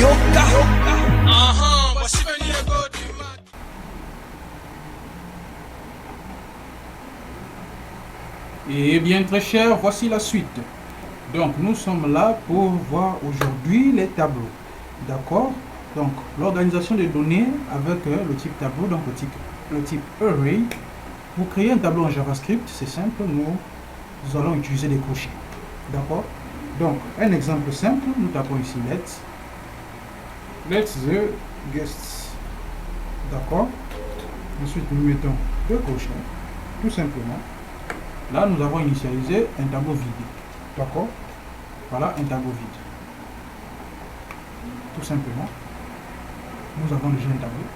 Yoka. Et bien très cher, voici la suite. Donc nous sommes là pour voir aujourd'hui les tableaux. D'accord? Donc l'organisation des données avec le type tableau, donc le type array. Pour créer un tableau en JavaScript, c'est simple, nous allons utiliser des crochets. D'accord? Donc un exemple simple, nous tapons ici let's the guests. D'accord? Ensuite nous mettons deux crochets, tout simplement. Là, nous avons initialisé un tableau vide. D'accord? Voilà un tableau vide. Tout simplement. Nous avons déjà un tableau.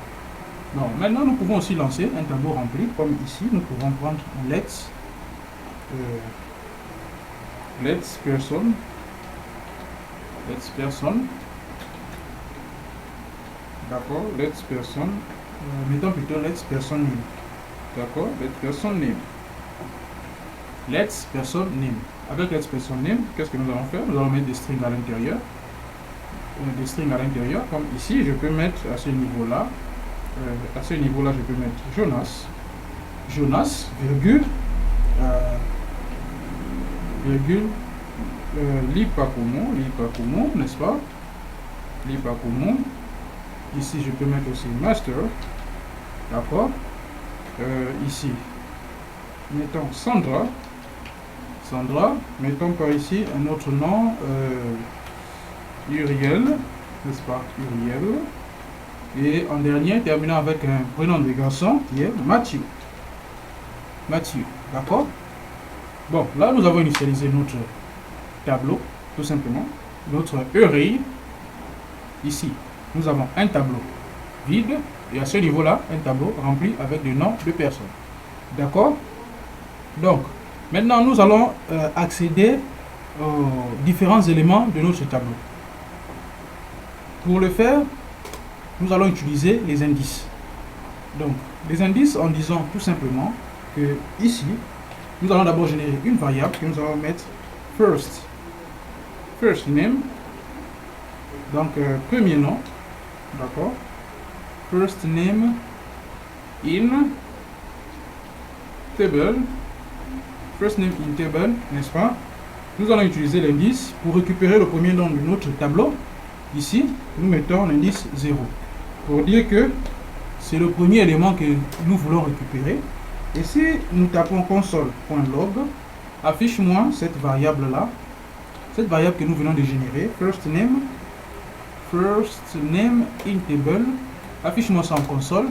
Bon, maintenant, nous pouvons aussi lancer un tableau rempli. Comme ici, nous pouvons prendre un let's person. Let's person. D'accord? Let's person. Mettons plutôt let's person name. D'accord? Let's person name. Let's person name. Avec let's person name, qu'est-ce que nous allons faire? Nous allons mettre des strings à l'intérieur. Des strings à l'intérieur, comme ici, je peux mettre à ce niveau-là. À ce niveau-là, je peux mettre Jonas. Jonas, virgule. Virgule. Lipakumo, n'est-ce pas? Lipakumo. Ici, je peux mettre aussi master. D'accord? Ici, mettons Sandra. Sandra, mettons par ici un autre nom, Uriel, n'est-ce pas, Uriel. Et en dernier, terminant avec un prénom de garçon qui est Mathieu. Mathieu, d'accord? Bon, là nous avons initialisé notre tableau, tout simplement. Notre array. Ici, nous avons un tableau vide et à ce niveau-là, un tableau rempli avec des noms de personnes. D'accord? Donc, maintenant, nous allons accéder aux différents éléments de notre tableau. Pour le faire, nous allons utiliser les indices. Donc, les indices en disant tout simplement que ici, nous allons d'abord générer une variable que nous allons mettre first name. Donc, premier nom. D'accord? First name in table. First name in table, n'est-ce pas? Nous allons utiliser l'indice pour récupérer le premier nom de notre tableau. Ici, nous mettons l'indice 0 pour dire que c'est le premier élément que nous voulons récupérer. Et si nous tapons console.log, affiche-moi cette variable-là, cette variable que nous venons de générer, first name in table, affiche-moi ça en console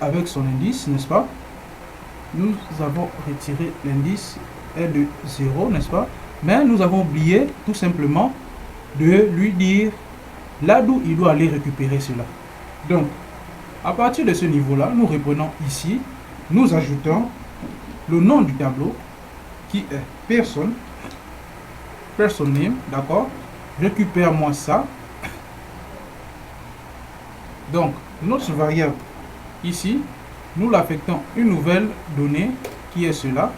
avec son indice, n'est-ce pas? Nous avons retiré l'indice est de 0, n'est-ce pas? Mais nous avons oublié tout simplement de lui dire là d'où il doit aller récupérer cela. Donc, à partir de ce niveau-là, nous reprenons ici, nous ajoutons le nom du tableau qui est person name, d'accord? Récupère-moi ça. Donc, notre variable ici, nous l'affectons une nouvelle donnée qui est cela.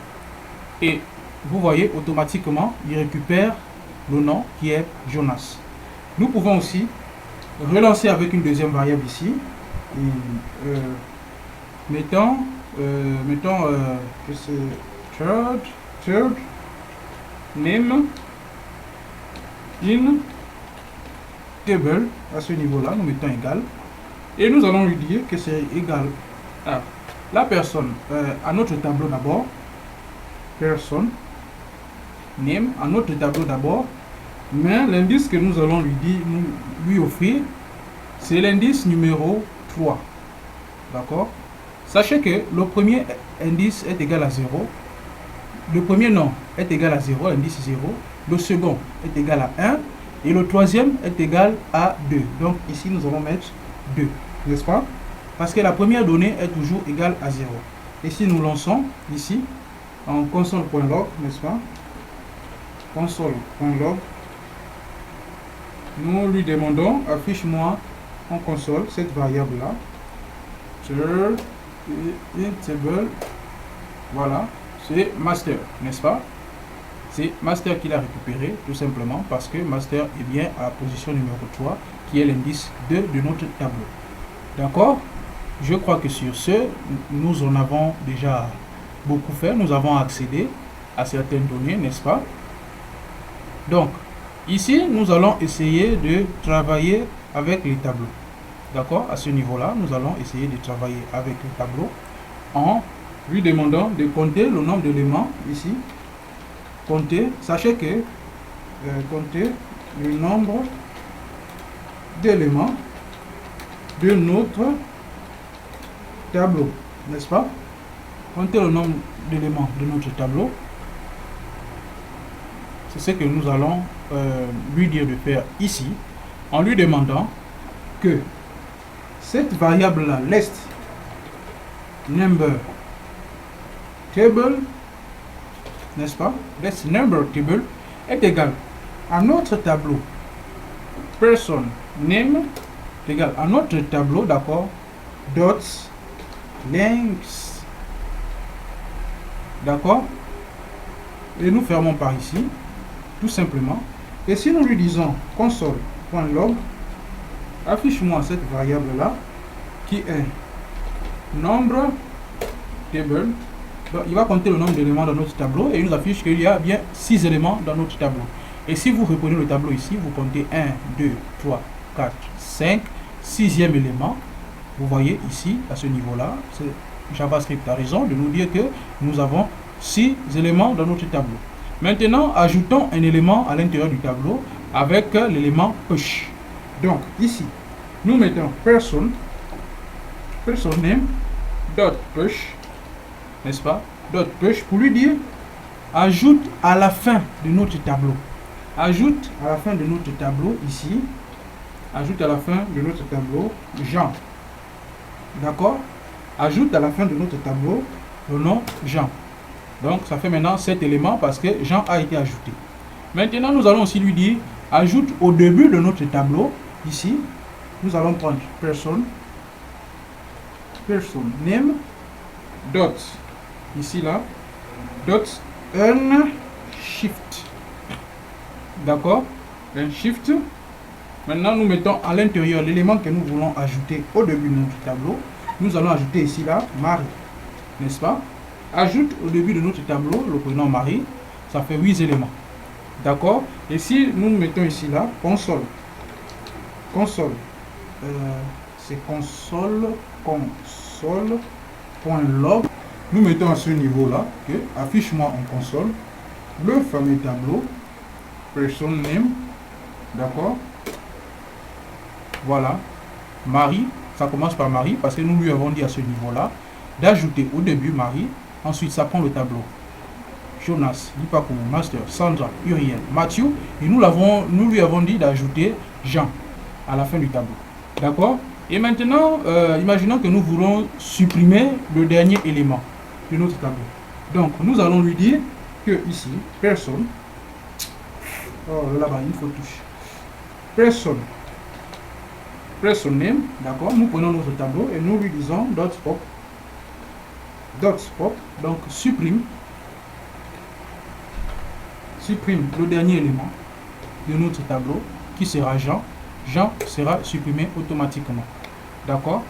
Et vous voyez, automatiquement, il récupère le nom qui est Jonas. Nous pouvons aussi relancer avec une deuxième variable ici. Et, mettons que c'est third name in table. À ce niveau-là, nous mettons égal. Et nous allons lui dire que c'est égal à la personne, à notre tableau d'abord. Person name, à notre tableau d'abord. Mais l'indice que nous allons lui offrir, c'est l'indice numéro 3. D'accord? Sachez que le premier indice est égal à 0. Le premier nom est égal à 0, indice 0. Le second est égal à 1. Et le troisième est égal à 2. Donc ici, nous allons mettre 2. N'est-ce pas? Parce que la première donnée est toujours égale à 0. Et si nous lançons ici, en console.log, n'est-ce pas? Console.log. Nous lui demandons, affiche-moi en console cette variable-là. Table. Voilà, c'est master, n'est-ce pas? C'est master qui l'a récupéré, tout simplement parce que master est bien à la position numéro 3, qui est l'indice 2 de notre tableau. D'accord? Je crois que sur ce, nous en avons déjà beaucoup fait. Nous avons accédé à certaines données, n'est-ce pas? Donc, ici, nous allons essayer de travailler avec les tableaux. D'accord? À ce niveau-là, nous allons essayer de travailler avec les tableaux en lui demandant de compter le nombre d'éléments ici. Compter, sachez que compter le nombre d'éléments de notre tableau, n'est-ce pas? Compter le nombre d'éléments de notre tableau. C'est ce que nous allons lui dire de faire ici, en lui demandant que cette variable-là, list number table, n'est-ce pas? List number table est égal à notre tableau person name est égal à notre tableau, d'accord, dots length, d'accord, et nous fermons par ici, tout simplement. Et si nous lui disons console.log, affiche-moi cette variable là qui est nombre table. Donc, il va compter le nombre d'éléments dans notre tableau et il nous affiche qu'il y a bien 6 éléments dans notre tableau. Et si vous reprenez le tableau ici, vous comptez 1, 2, 3, 4, 5, 6e élément. Vous voyez ici, à ce niveau-là, JavaScript a raison de nous dire que nous avons 6 éléments dans notre tableau. Maintenant, ajoutons un élément à l'intérieur du tableau avec l'élément push. Donc, ici, nous mettons person name dot push, n'est-ce pas? Dot push pour lui dire ajoute à la fin de notre tableau. Ajoute à la fin de notre tableau ici. Ajoute à la fin de notre tableau Jean. D'accord? Ajoute à la fin de notre tableau le nom Jean. Donc, ça fait maintenant 7 éléments parce que Jean a été ajouté. Maintenant, nous allons aussi lui dire ajoute au début de notre tableau. Ici, nous allons prendre person name dot ici là dot un shift, d'accord, un shift. Maintenant nous mettons à l'intérieur l'élément que nous voulons ajouter au début de notre tableau. Nous allons ajouter ici là Marie, n'est-ce pas? Ajoute au début de notre tableau le prénom Marie, ça fait 8 éléments, d'accord. Et si nous mettons ici là console, c'est console.log. Nous mettons à ce niveau-là que affiche-moi en console le fameux tableau person name, d'accord. Voilà, Marie, ça commence par Marie parce que nous lui avons dit à ce niveau-là d'ajouter au début Marie. Ensuite, ça prend le tableau Jonas, Lipakou, Master, Sandra, Uriel, Mathieu, et nous lui avons dit d'ajouter Jean à la fin du tableau, d'accord. Et maintenant, imaginons que nous voulons supprimer le dernier élément de notre tableau. Donc, nous allons lui dire que ici, personne, oh là-bas, il faut toucher, person name, d'accord, nous prenons notre tableau et nous lui disons dot pop, donc supprime le dernier élément de notre tableau qui sera Jean. Jean sera supprimé automatiquement, d'accord.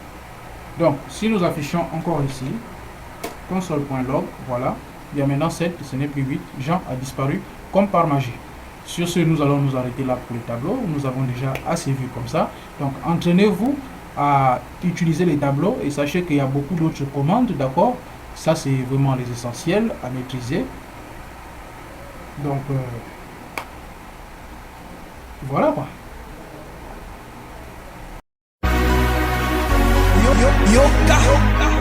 Donc si nous affichons encore ici console.log, voilà, il y a maintenant 7, ce n'est plus 8. Jean a disparu comme par magie. Sur ce, nous allons nous arrêter là pour le tableau. Nous avons déjà assez vu comme ça. Donc entraînez-vous à utiliser les tableaux et sachez qu'il y a beaucoup d'autres commandes, d'accord. Ça c'est vraiment les essentiels à maîtriser. Donc voilà quoi. Yoka.